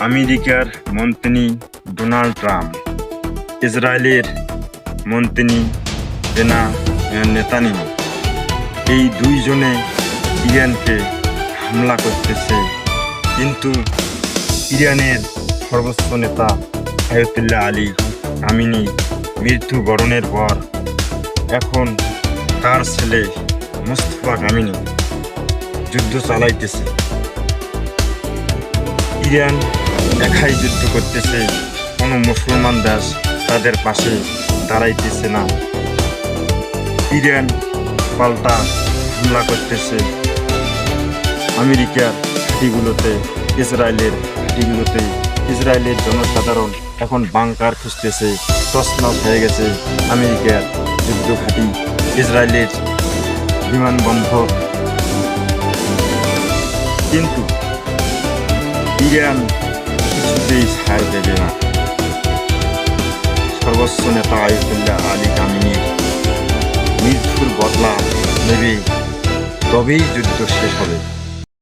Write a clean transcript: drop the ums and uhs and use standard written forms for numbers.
আমেরিকার মন্ত্রী Donald Trump, ইসরায়েলের মন্ত্রী নেতানিয়াহু, এই দুইজনে ইরানকে হামলা করতেছে। কিন্তু ইরানের সর্বোচ্চ নেতা আয়াতুল্লাহ আলী খামেনি মৃত্যুবরণের পর এখন তার ছেলে মুস্তাফা কামেনি যুদ্ধ চালাইতেছে। ইরান একাই যুদ্ধ করতেছে, কোনো মুসলমান দেশ তাদের পাশে দাঁড়াইতেছে না। ইরান পাল্টা হামলা করতেছে আমেরিকার ঘাঁটিগুলোতে, ইসরায়েলের ঘাঁটিগুলোতে। ইসরায়েলের জনসাধারণ এখন বাংকার খুঁজতেছে, তছনছ হয়ে গেছে আমেরিকার যুদ্ধ ঘাঁটি, ইসরায়েলের বিমানবন্দর। কিন্তু ইরান কিছুতেই ছাড় দেবে না। সর্বোচ্চ নেতা আয়াতুল্লাহ আলী খামেনির মৃত্যুর বদলা নেবে, তবেই যুদ্ধ শেষ হবে।